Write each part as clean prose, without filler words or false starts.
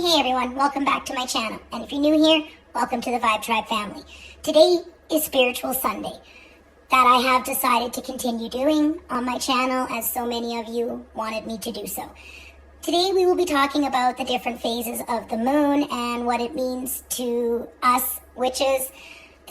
Hey everyone, welcome back to my channel. And if you're new here, welcome to the Vibe Tribe family. Today is Spiritual Sunday that I have decided to continue doing on my channel as so many of you wanted me to do so. Today we will be talking about the different phases of the moon and what it means to us witches,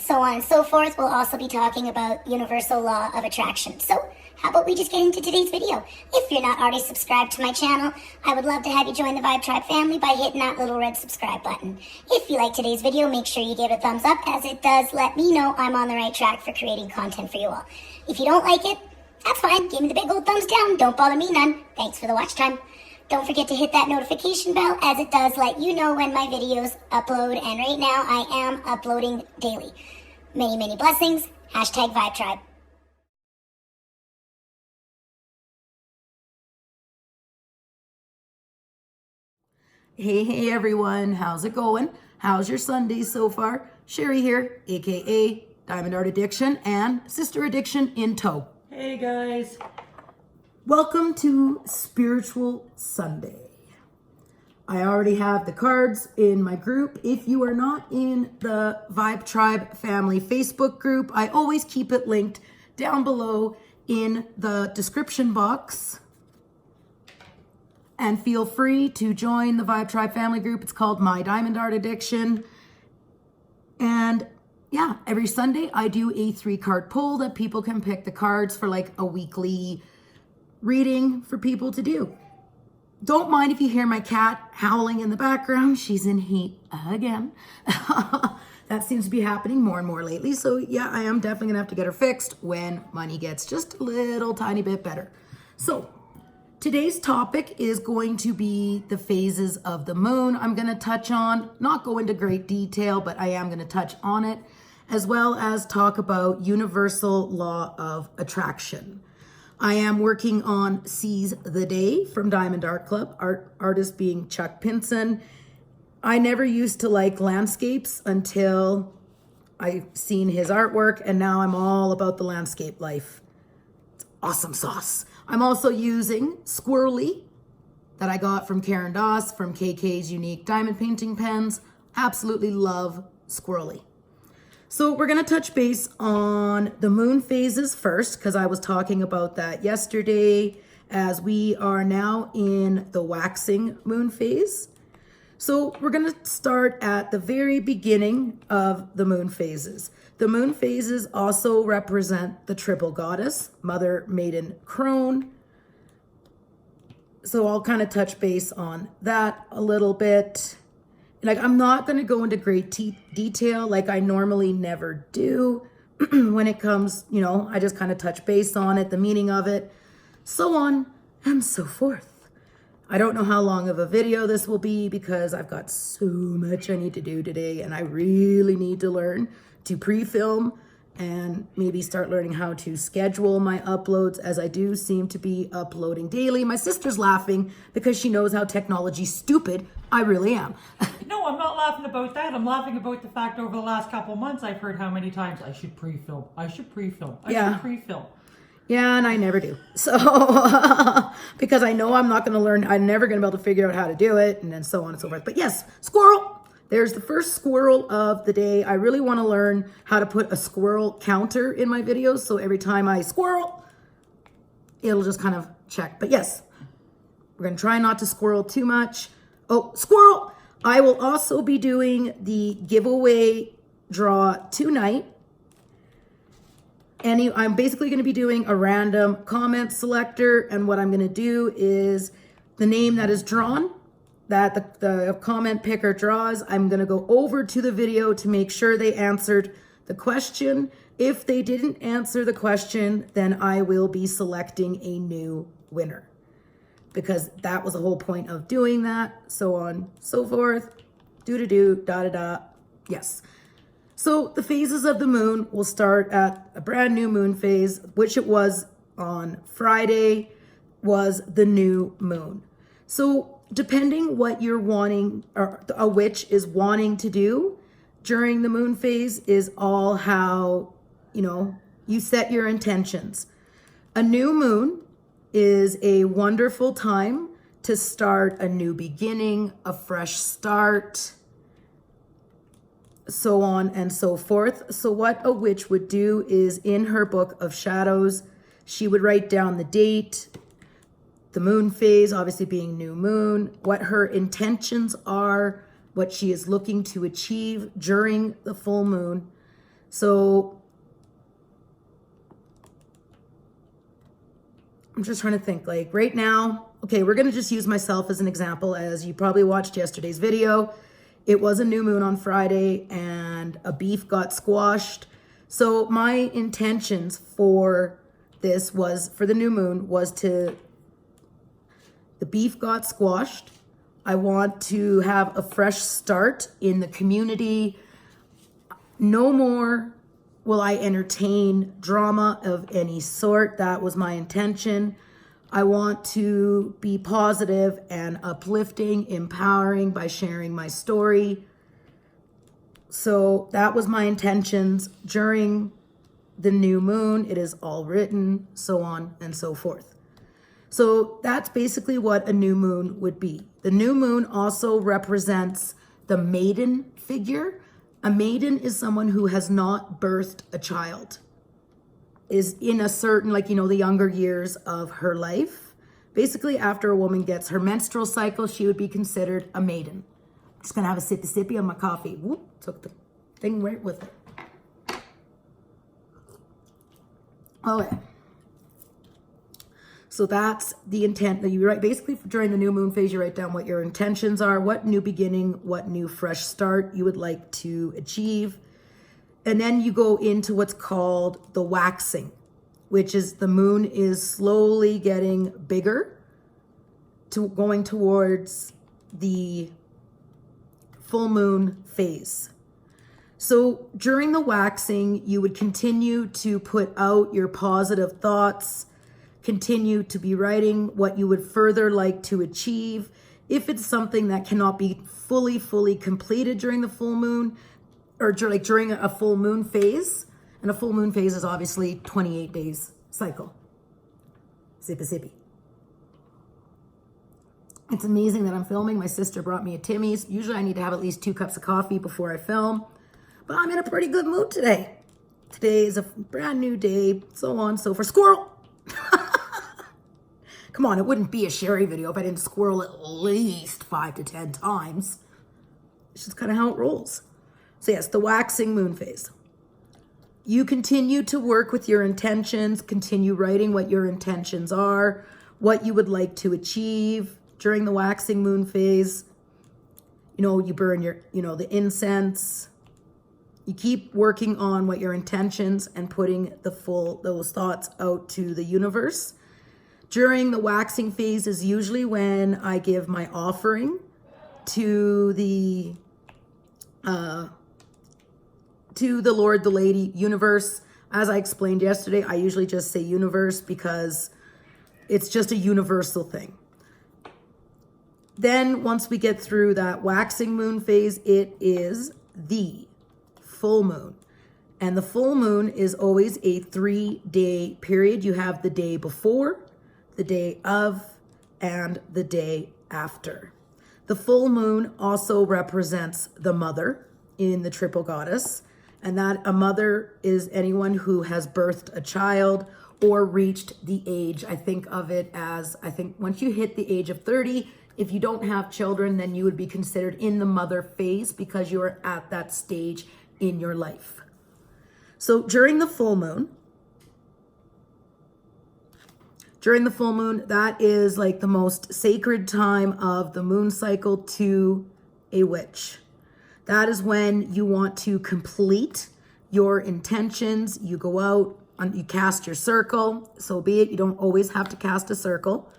so on and so forth. We'll also be talking about universal law of attraction. So how about we just get into today's video? If you're not already subscribed to my channel, I would love to have you join the Vibe Tribe family by hitting that little red subscribe button. If you like today's video, make sure you give it a thumbs up, as it does let me know I'm on the right track for creating content for you all. If you don't like it, that's fine. Give me the big old thumbs down. Don't bother me none. Thanks for the watch time. Don't forget to hit that notification bell, as it does let you know when my videos upload. And right now I am uploading daily. Many, many blessings. Hashtag Vibe Tribe. Hey everyone, how's it going? How's your Sunday so far? Sherry here, aka Diamond Art Addiction and Sister Addiction in tow. Hey guys. Welcome to Spiritual Sunday. I already have the cards in my group. If you are not in the Vibe Tribe family Facebook group, I always keep it linked down below in the description box. And feel free to join the Vibe Tribe family group. It's called My Diamond Art Addiction. And yeah, every Sunday I do a 3-card pull that people can pick the cards for, like a weekly reading for people to do. Don't mind if you hear my cat howling in the background. She's in heat again. That seems to be happening more and more lately. So yeah, I am definitely gonna have to get her fixed when money gets just a little tiny bit better. So today's topic is going to be the phases of the moon. I'm going to touch on, not go into great detail, but I am going to touch on it, as well as talk about universal law of attraction. I am working on Seize the Day from Diamond Art Club, artist being Chuck Pinson. I never used to like landscapes until I've seen his artwork, and now I'm all about the landscape life. It's awesome sauce. I'm also using Squirrely that I got from Karen Doss from KK's Unique Diamond Painting Pens. Absolutely love Squirrely. So we're going to touch base on the moon phases first, because I was talking about that yesterday, as we are now in the waxing moon phase. So we're going to start at the very beginning of the moon phases. The moon phases also represent the triple goddess, Mother, Maiden, Crone. So I'll kind of touch base on that a little bit. Like, I'm not going to go into great detail like I normally never do when it comes, I just kind of touch base on it, the meaning of it, so on and so forth. I don't know how long of a video this will be, because I've got so much I need to do today, and I really need to learn to pre-film and maybe start learning how to schedule my uploads, as I do seem to be uploading daily. My sister's laughing because she knows how technology stupid I really am. No, I'm not laughing about that. I'm laughing about the fact over the last couple of months I've heard how many times I should pre-film. I should pre-film. I should pre-film. Yeah, and I never do. So, because I know I'm not going to learn, I'm never going to be able to figure out how to do it, and then so on and so forth. But yes, squirrel. There's the first squirrel of the day. I really want to learn how to put a squirrel counter in my videos, so every time I squirrel, it'll just kind of check. But yes, we're going to try not to squirrel too much. Oh, squirrel! I will also be doing the giveaway draw tonight. And I'm basically going to be doing a random comment selector, and what I'm going to do is the name that is drawn, that the comment picker draws, I'm going to go over to the video to make sure they answered the question. If they didn't answer the question, then I will be selecting a new winner, because that was the whole point of doing that, so on, so forth, da-da-da. Yes. So the phases of the moon will start at a brand new moon phase, which it was on Friday, was the new moon. So depending what you're wanting, or a witch is wanting to do during the moon phase, is all how, you set your intentions. A new moon is a wonderful time to start a new beginning, a fresh start, so on and so forth. So what a witch would do is in her book of shadows, she would write down the date, the moon phase, obviously being new moon, what her intentions are, what she is looking to achieve during the full moon. So I'm just trying to think, like right now, okay, we're going to just use myself as an example. As you probably watched yesterday's video, it was a new moon on Friday and a beef got squashed. So my intentions for this was, for the new moon, was to, the beef got squashed. I want to have a fresh start in the community. No more will I entertain drama of any sort. That was my intention. I want to be positive and uplifting, empowering by sharing my story. So that was my intentions during the new moon. It is all written, so on and so forth. So that's basically what a new moon would be. The new moon also represents the maiden figure. A maiden is someone who has not birthed a child, is in a certain, like, the younger years of her life. Basically, after a woman gets her menstrual cycle, she would be considered a maiden. I'm just gonna have a sippy on my coffee. Whoop, took the thing right with it. Okay. So that's the intent that you write. Basically, during the new moon phase, you write down what your intentions are, what new beginning, what new fresh start you would like to achieve. And then you go into what's called the waxing, which is the moon is slowly getting bigger, to going towards the full moon phase. So during the waxing, you would continue to put out your positive thoughts, continue to be writing what you would further like to achieve. If it's something that cannot be fully completed during the full moon, or like during a full moon phase, and a full moon phase is obviously 28 days cycle. Sippy. It's amazing that I'm filming. My sister brought me a Timmy's. Usually I need to have at least 2 cups of coffee before I film, but I'm in a pretty good mood today. Today is a brand new day, so on, so forth. Squirrel! Come on, it wouldn't be a Sherry video if I didn't squirrel at least 5 to 10 times. It's just kind of how it rolls. So yes, the waxing moon phase. You continue to work with your intentions, continue writing what your intentions are, what you would like to achieve during the waxing moon phase. You burn your, the incense. You keep working on what your intentions and putting those thoughts out to the universe. During the waxing phase is usually when I give my offering to the Lord, the Lady, universe. As I explained yesterday, I usually just say universe because it's just a universal thing. Then once we get through that waxing moon phase, it is the full moon. And the full moon is always a 3-day period. You have the day before, the day of, and the day after. The full moon also represents the mother in the triple goddess, and that a mother is anyone who has birthed a child or reached the age. I think of it as, once you hit the age of 30, if you don't have children, then you would be considered in the mother phase because you're at that stage in your life. So during the full moon, that is like the most sacred time of the moon cycle to a witch. That is when you want to complete your intentions. You go out, you cast your circle, so be it. You don't always have to cast a circle.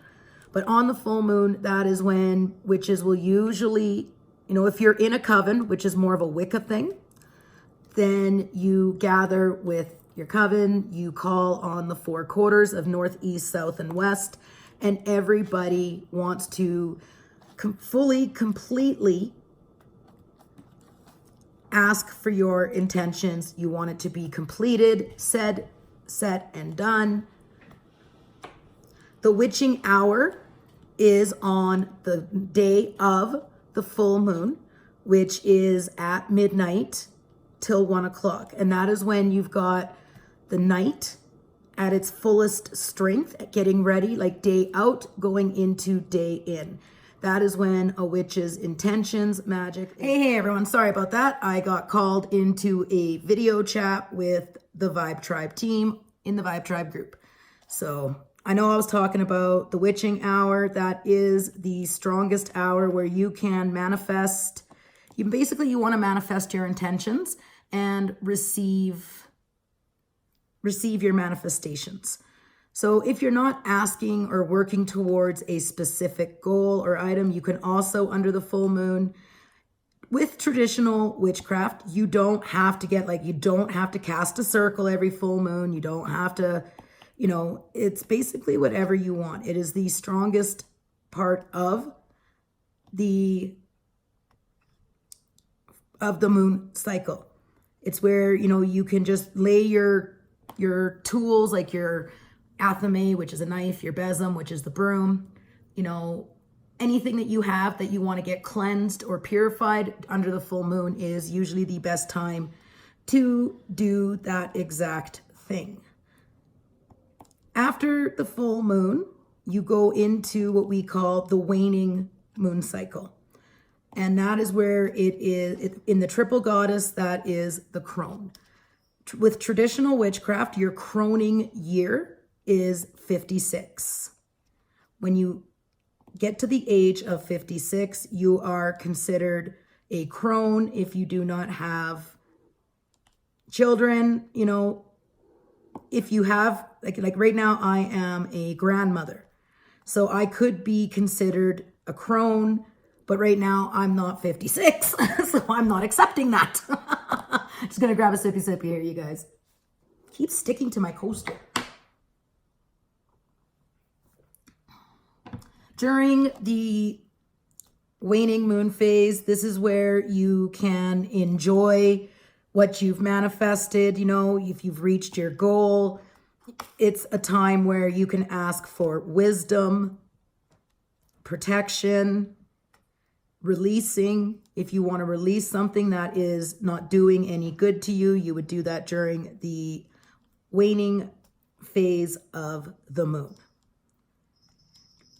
But on the full moon, that is when witches will usually, if you're in a coven, which is more of a Wicca thing, then you gather with your coven, you call on the 4 quarters of north, east, south, and west, and everybody wants to completely ask for your intentions. You want it to be completed, said, set, and done. The witching hour is on the day of the full moon, which is at midnight till 1 o'clock. And that is when you've got the night at its fullest strength, getting ready, like day out, going into day in. That is when a witch's intentions, magic. Hey everyone, sorry about that. I got called into a video chat with the Vibe Tribe team in the Vibe Tribe group. So I know I was talking about the witching hour. That is the strongest hour where you can manifest. You want to manifest your intentions and receive your manifestations. So if you're not asking or working towards a specific goal or item, you can also, under the full moon, with traditional witchcraft, you don't have to cast a circle every full moon. You don't have to, it's basically whatever you want. It is the strongest part of the moon cycle. It's where, you can just lay your tools, like your athame, which is a knife, your besom, which is the broom, anything that you have that you want to get cleansed or purified under the full moon is usually the best time to do that exact thing. After the full moon, you go into what we call the waning moon cycle. And that is where in the triple goddess, that is the crone. With traditional witchcraft, your croning year is 56. When you get to the age of 56, you are considered a crone if you do not have children. If you have, like right now, I am a grandmother. So I could be considered a crone, but right now I'm not 56. So I'm not accepting that. Just gonna grab a sippy here, you guys. Keep sticking to my coaster. During the waning moon phase, this is where you can enjoy what you've manifested. If you've reached your goal, it's a time where you can ask for wisdom, protection, releasing. If you want to release something that is not doing any good to you, you would do that during the waning phase of the moon.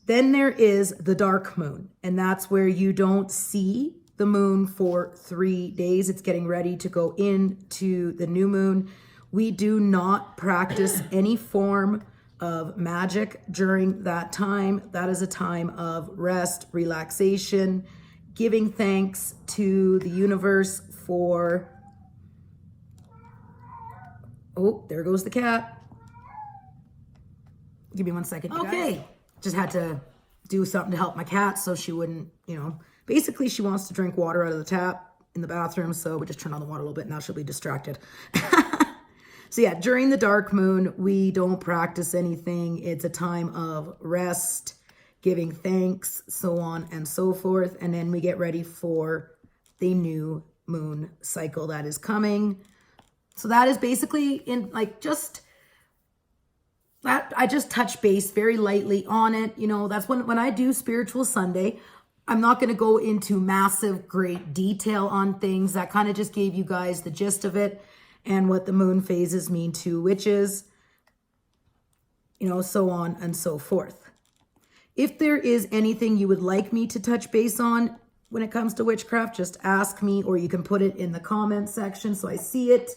Then there is the dark moon, and that's where you don't see the moon for 3 days. It's getting ready to go into the new moon. We do not practice any form of magic during that time. That is a time of rest, relaxation, giving thanks to the universe for... Oh, there goes the cat. Give me 1 second, you guys. Just had to do something to help my cat so she wouldn't, basically she wants to drink water out of the tap in the bathroom. So we just turn on the water a little bit. Now she'll be distracted. So yeah, during the dark moon, we don't practice anything. It's a time of rest, giving thanks, so on and so forth. And then we get ready for the new moon cycle that is coming. So that is basically I just touch base very lightly on it. That's when I do Spiritual Sunday, I'm not going to go into massive, great detail on things. That kind of just gave you guys the gist of it and what the moon phases mean to witches, so on and so forth. If there is anything you would like me to touch base on when it comes to witchcraft, just ask me, or you can put it in the comment section so I see it.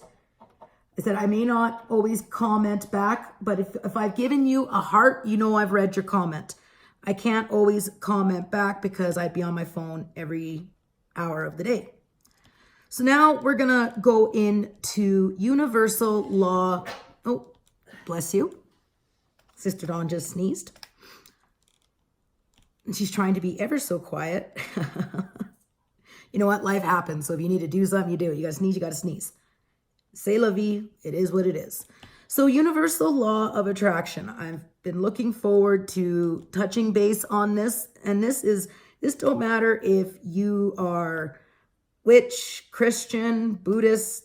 I said I may not always comment back, but if I've given you a heart, I've read your comment. I can't always comment back because I'd be on my phone every hour of the day. So now we're going to go into universal law. Oh, bless you. Sister Dawn just sneezed. And she's trying to be ever so quiet. You know what? Life happens. So if you need to do something, you do. You got to sneeze, you got to sneeze. C'est la vie. It is what it is. So universal law of attraction. I've been looking forward to touching base on this. And this don't matter if you are witch, Christian, Buddhist,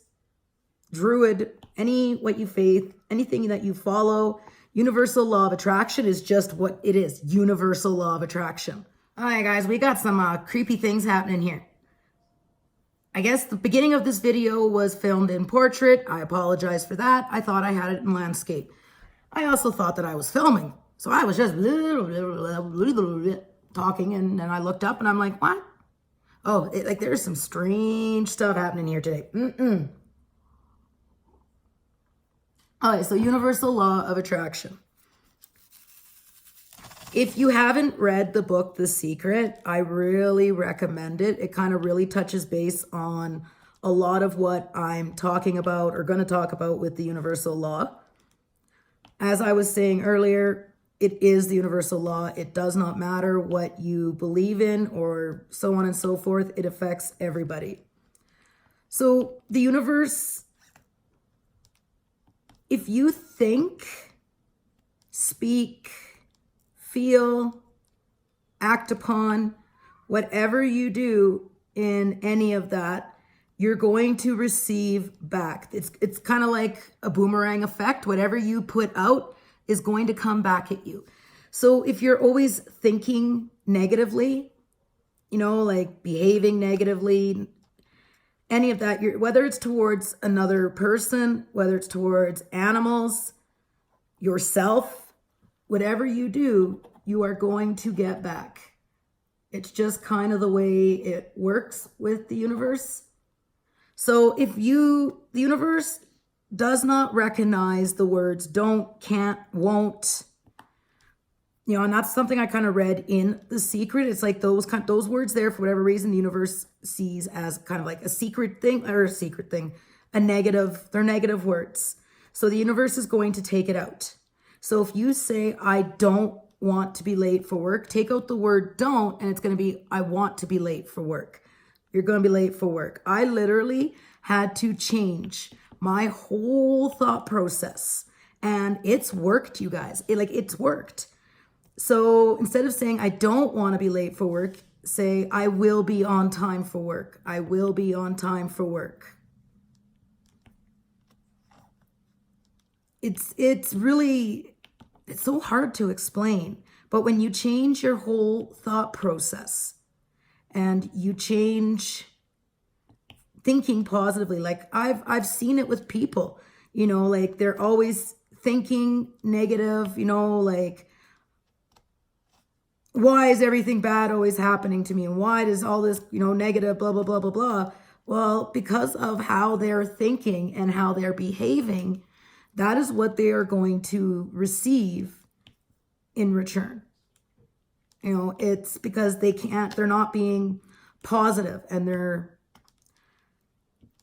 Druid, what you faith, anything that you follow. Universal law of attraction is just what it is. Universal law of attraction. All right, guys, we got some creepy things happening here. I guess the beginning of this video was filmed in portrait. I apologize for that. I thought I had it in landscape. I also thought that I was filming. So I was just talking, and then I looked up and I'm like, what? Oh, like there's some strange stuff happening here today. All right, so universal law of attraction. If you haven't read the book, The Secret, I really recommend it. It kind of really touches base on a lot of what I'm talking about or going to talk about with the universal law. As I was saying earlier, it is the universal law. It does not matter what you believe in or so on and so forth. It affects everybody. So the universe, if you think, speak, feel, act upon, whatever you do in any of that, you're going to receive back. It's kind of like a boomerang effect. Whatever you put out is going to come back at you. So if you're always thinking negatively, you know, like behaving negatively, any of that, whether it's towards another person, whether it's towards animals, yourself, whatever you do, you are going to get back. It's just kind of the way it works with the universe. So if the universe does not recognize the words don't, can't, won't, you know, and that's something I kind of read in The Secret. It's like those words there, for whatever reason, the universe sees as kind of like a secret thing, a negative, they're negative words. So the universe is going to take it out. So if you say, I don't want to be late for work, take out the word don't, and it's going to be, I want to be late for work. You're going to be late for work. I literally had to change my whole thought process, and it's worked, you guys. It's worked. So instead of saying, I don't want to be late for work, say, I will be on time for work. I will be on time for work. It's so hard to explain, but when you change your whole thought process and you change thinking positively, like I've seen it with people, you know, like they're always thinking negative, you know, like, why is everything bad always happening to me? And why does all this, you know, negative, blah, blah, blah, blah, blah. Well, because of how they're thinking and how they're behaving, that is what they are going to receive in return. You know, it's because they're not being positive, and they're,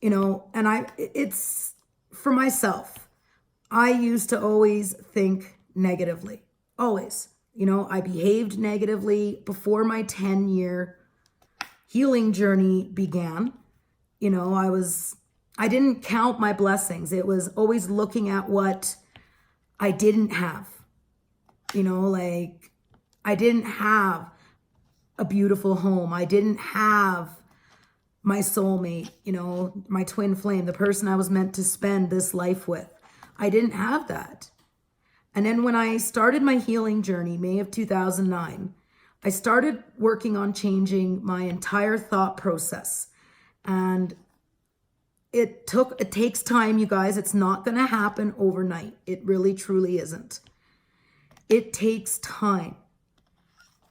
you know, and it's for myself. I used to always think negatively, always. You know, I behaved negatively before my 10-year healing journey began. You know, I didn't count my blessings. It was always looking at what I didn't have. You know, like I didn't have a beautiful home. I didn't have my soulmate, you know, my twin flame, the person I was meant to spend this life with. I didn't have that. And then when I started my healing journey, May of 2009, I started working on changing my entire thought process. And it takes time, you guys. It's not going to happen overnight. It really, truly isn't. It takes time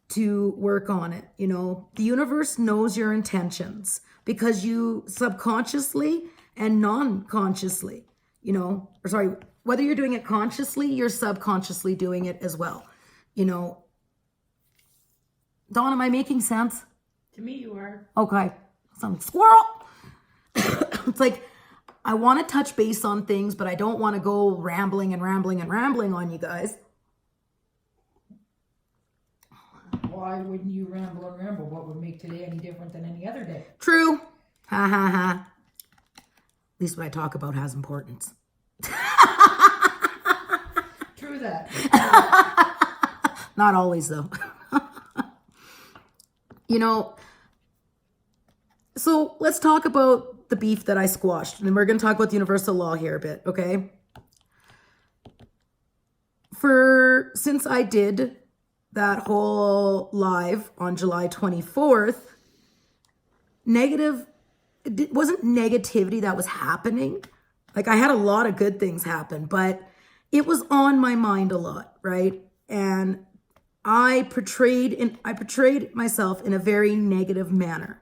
to work on it. You know, the universe knows your intentions because you subconsciously and non-consciously, you know, whether you're doing it consciously, you're subconsciously doing it as well. You know, Dawn, am I making sense? To me, you are. Okay. Some squirrel. It's like, I want to touch base on things, but I don't want to go rambling on you guys. Why wouldn't you ramble and ramble? What would make today any different than any other day? True. Ha ha ha. At least what I talk about has importance. True that. Not always, though. You know, so let's talk about the beef that I squashed. And we're going to talk about the universal law here a bit, okay? since I did that whole live on July 24th, it wasn't negativity that was happening. Like, I had a lot of good things happen, but it was on my mind a lot, right? And I portrayed myself in a very negative manner.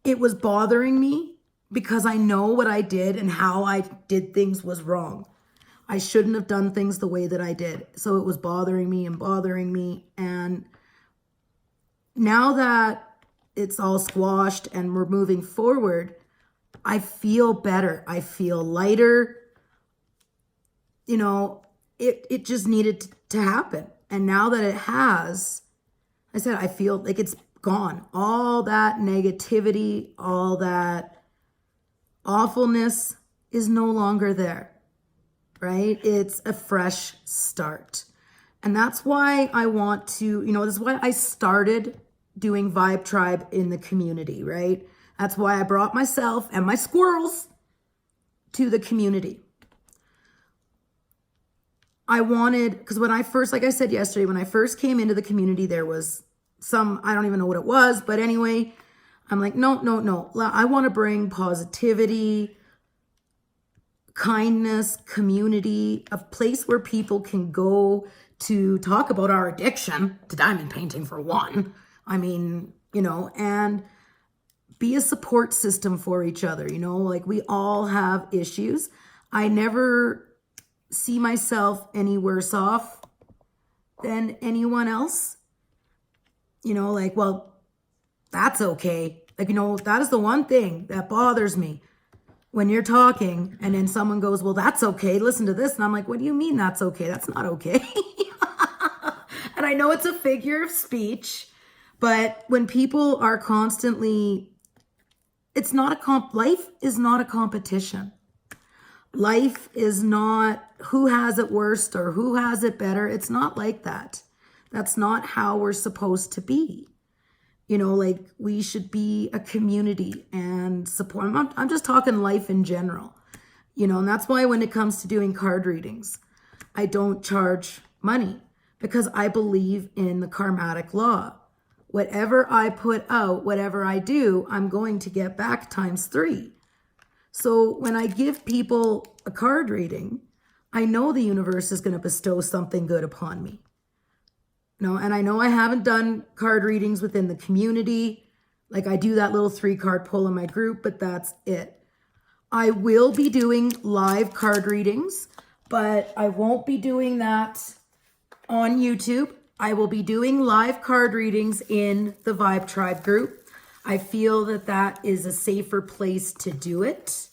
It was bothering me because I know what I did and how I did things was wrong. I shouldn't have done things the way that I did. So it was bothering me. And now that it's all squashed and we're moving forward, I feel better. I feel lighter. You know, it just needed to happen. And now that it has, I said, I feel like it's gone. All that negativity, all that awfulness is no longer there, right? It's a fresh start. And that's why I want to, this is why I started doing Vibe Tribe in the community, right? That's why I brought myself and my squirrels to the community. I wanted, because when I first, like I said yesterday, when I first came into the community, there was I don't even know what it was, but anyway, I'm like, no. I want to bring positivity, kindness, community, a place where people can go to talk about our addiction to diamond painting, for one. I mean, and be a support system for each other. Like, we all have issues. I never see myself any worse off than anyone else. Like, well, that's okay. Like, that is the one thing that bothers me when you're talking and then someone goes, well, that's okay. Listen to this. And I'm like, what do you mean that's okay? That's not okay. And I know it's a figure of speech, but when people are constantly, life is not a competition. Life is not who has it worst or who has it better. It's not like that. That's not how we're supposed to be. Like, we should be a community and support. I'm just talking life in general, and that's why when it comes to doing card readings, I don't charge money, because I believe in the karmatic law. Whatever I put out, whatever I do, I'm going to get back ×3. So when I give people a card reading, I know the universe is going to bestow something good upon me. And I know I haven't done card readings within the community. Like, I do that little 3-card pull in my group, but that's it. I will be doing live card readings, but I won't be doing that on YouTube. I will be doing live card readings in the Vibe Tribe group. I feel that that is a safer place to do it.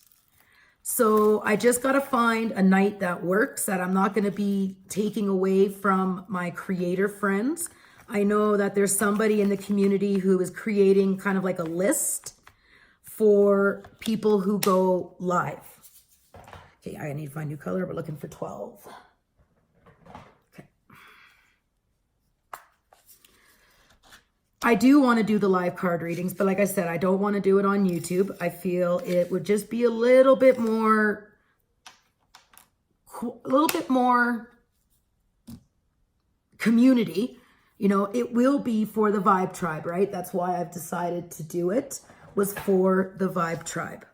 So I just got to find a night that works, that I'm not going to be taking away from my creator friends. I know that there's somebody in the community who is creating kind of like a list for people who go live. Okay, I need to find a new color. We're looking for 12. Okay. I do want to do the live card readings, but like I said, I don't want to do it on YouTube. I feel it would just be a little bit more community. It will be for the Vibe Tribe, right? That's why I've decided to do it, was for the Vibe Tribe.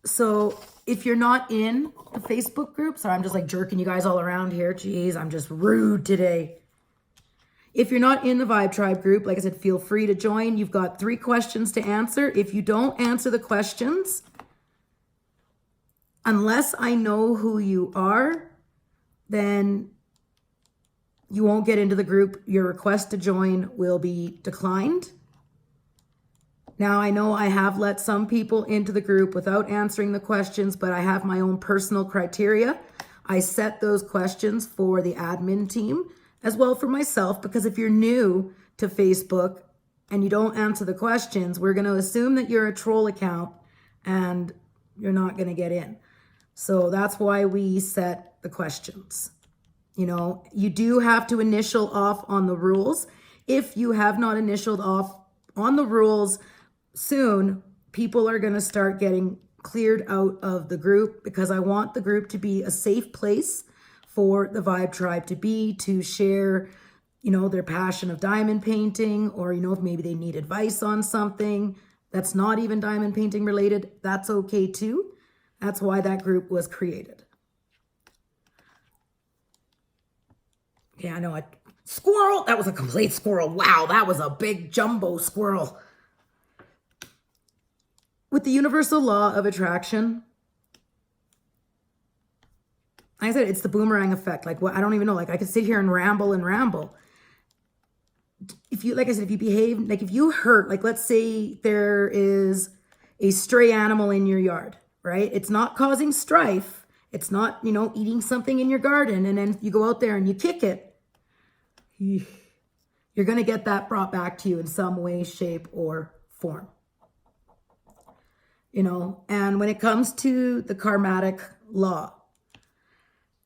So if you're not in the Facebook group, sorry, I'm just like jerking you guys all around here. Jeez, I'm just rude today. If you're not in the Vibe Tribe group, like I said, feel free to join. You've got 3 questions to answer. If you don't answer the questions, unless I know who you are, then you won't get into the group. Your request to join will be declined. Now, I know I have let some people into the group without answering the questions, but I have my own personal criteria. I set those questions for the admin team, as well for myself, because if you're new to Facebook and you don't answer the questions, we're going to assume that you're a troll account and you're not going to get in. So that's why we set the questions. You do have to initial off on the rules. If you have not initialed off on the rules soon, people are going to start getting cleared out of the group because I want the group to be a safe place for the Vibe Tribe to be, to share, their passion of diamond painting, or, if maybe they need advice on something that's not even diamond painting related, that's okay too. That's why that group was created. Yeah, I know. Squirrel! That was a complete squirrel. Wow, that was a big jumbo squirrel. With the universal law of attraction, like I said, it's the boomerang effect. Like, what, I don't even know. Like, I could sit here and ramble and ramble. If you, like I said, if you behave, like if you hurt, like let's say there is a stray animal in your yard, right? It's not causing strife. It's not, eating something in your garden. And then you go out there and you kick it. You're going to get that brought back to you in some way, shape, or form. And when it comes to the karmatic law,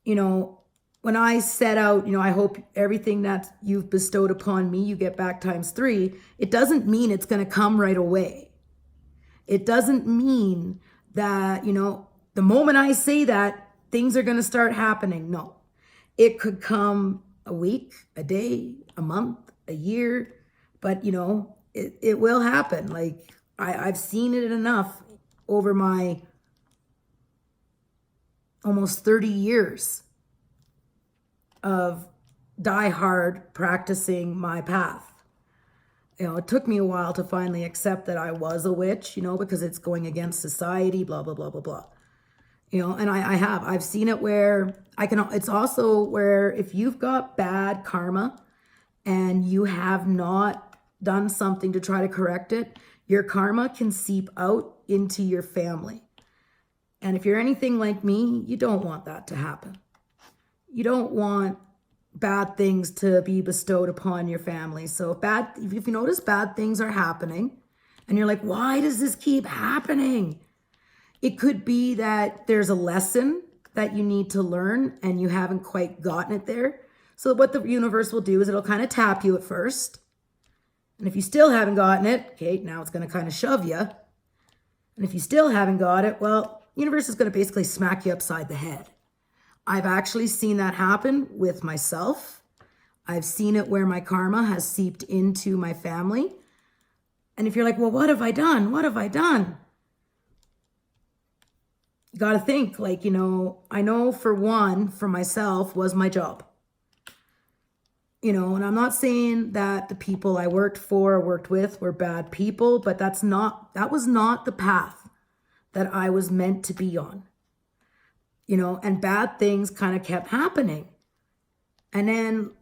when I set out, I hope everything that you've bestowed upon me, you get back times 3. It doesn't mean it's going to come right away. It doesn't mean that, the moment I say that, things are going to start happening. No, it could come a week, a day, a month, a year, but it will happen. Like I've seen it enough over my almost 30 years of die-hard practicing my path. It took me a while to finally accept that I was a witch, because it's going against society, blah, blah, blah, blah, blah. And I've seen it where it's also where if you've got bad karma and you have not done something to try to correct it, your karma can seep out into your family. And if you're anything like me, you don't want that to happen. You don't want bad things to be bestowed upon your family. So if you notice bad things are happening and you're like, why does this keep happening? It could be that there's a lesson that you need to learn and you haven't quite gotten it there. So what the universe will do is it'll kind of tap you at first. And if you still haven't gotten it, okay, now it's going to kind of shove you. And if you still haven't got it, well, universe is going to basically smack you upside the head. I've actually seen that happen with myself. I've seen it where my karma has seeped into my family. And if you're like, well, what have I done? What have I done? You got to think, like, I know for one, for myself, was my job. And I'm not saying that the people I worked for or worked with were bad people, but that was not the path that I was meant to be on. And bad things kind of kept happening. And then,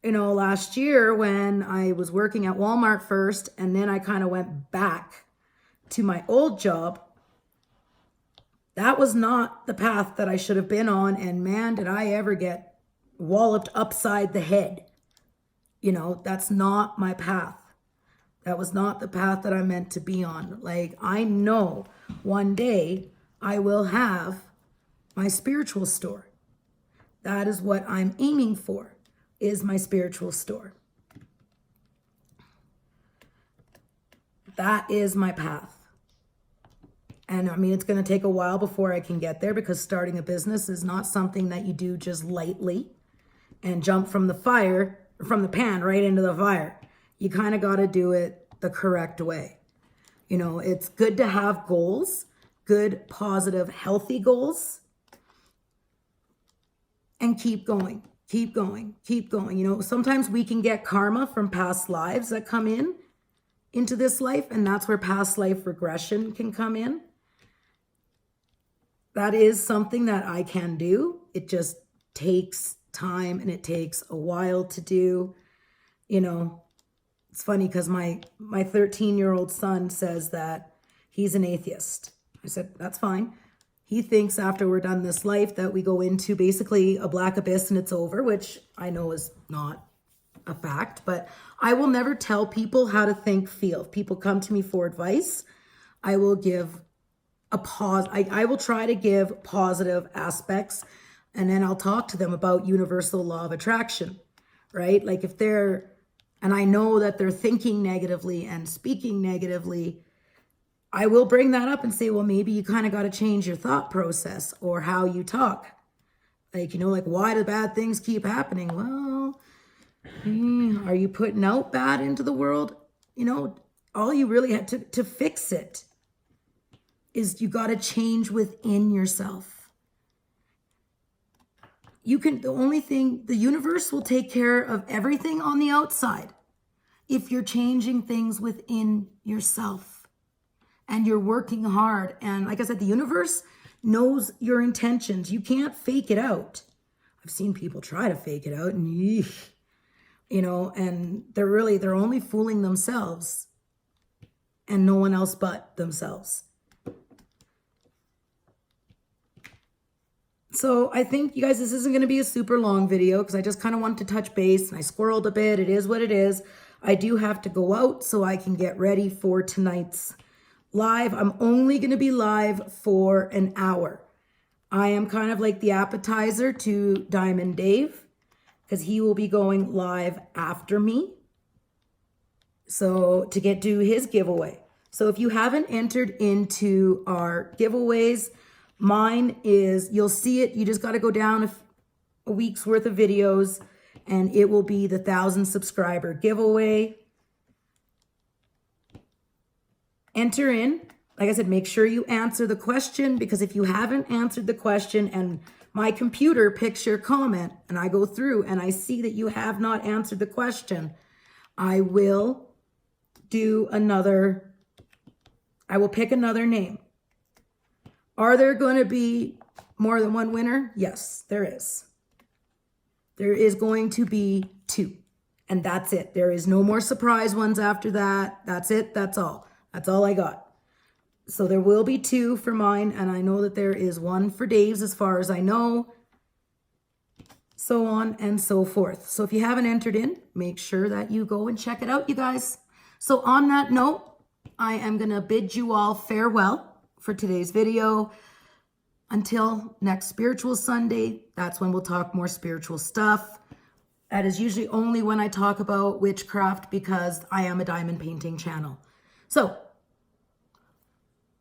last year when I was working at Walmart first, and then I kind of went back to my old job, that was not the path that I should have been on. And man, did I ever get walloped upside the head. That's not my path. That was not the path that I'm meant to be on. Like, I know one day I will have my spiritual store. That is what I'm aiming for, is my spiritual store. That is my path. And I mean, it's going to take a while before I can get there, because starting a business is not something that you do just lightly and jump from the pan right into the fire. You kind of got to do it the correct way. It's good to have goals, good, positive, healthy goals, and keep going, keep going, keep going. Sometimes we can get karma from past lives that come into this life, and that's where past life regression can come in. That is something that I can do. It just takes time and it takes a while to do. It's funny because my 13-year-old son says that he's an atheist. I said, that's fine. He thinks after we're done this life that we go into basically a black abyss and it's over, which I know is not a fact, but I will never tell people how to think, feel. If people come to me for advice, I will give a pause. I will try to give positive aspects, and then I'll talk to them about universal law of attraction, right? Like if and I know that they're thinking negatively and speaking negatively, I will bring that up and say, well, maybe you kind of got to change your thought process or how you talk. Like, like, why do bad things keep happening? Well, are you putting out bad into the world? All you really had to fix it is you got to change within yourself. The only thing, the universe will take care of everything on the outside if you're changing things within yourself and you're working hard. And like I said, the universe knows your intentions. You can't fake it out. I've seen people try to fake it out and and they're only fooling themselves and no one else but themselves. So I think, you guys, this isn't going to be a super long video because I just kind of want to touch base and I squirreled a bit. It is what it is. I do have to go out so I can get ready for tonight's live. I'm only going to be live for an hour. I am kind of like the appetizer to Diamond Dave because he will be going live after me. So to do his giveaway. So if you haven't entered into our giveaways, mine is, you'll see it. You just got to go down a week's worth of videos and it will be the 1,000 subscriber giveaway. Enter in. Like I said, make sure you answer the question, because if you haven't answered the question and my computer picks your comment and I go through and I see that you have not answered the question, I will pick another name. Are there going to be more than one winner? Yes, there is. There is going to be 2. And that's it. There is no more surprise ones after that. That's it. That's all. That's all I got. So there will be 2 for mine. And I know that there is 1 for Dave's as far as I know. So on and so forth. So if you haven't entered in, make sure that you go and check it out, you guys. So on that note, I am going to bid you all farewell for today's video. Until next Spiritual Sunday, that's when we'll talk more spiritual stuff. That is usually only when I talk about witchcraft, because I am a diamond painting channel. So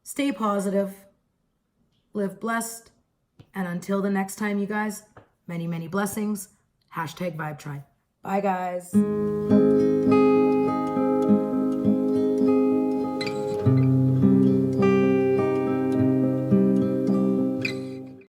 stay positive, live blessed, and until the next time, you guys, many, many blessings. #VibeTribe. Bye, guys.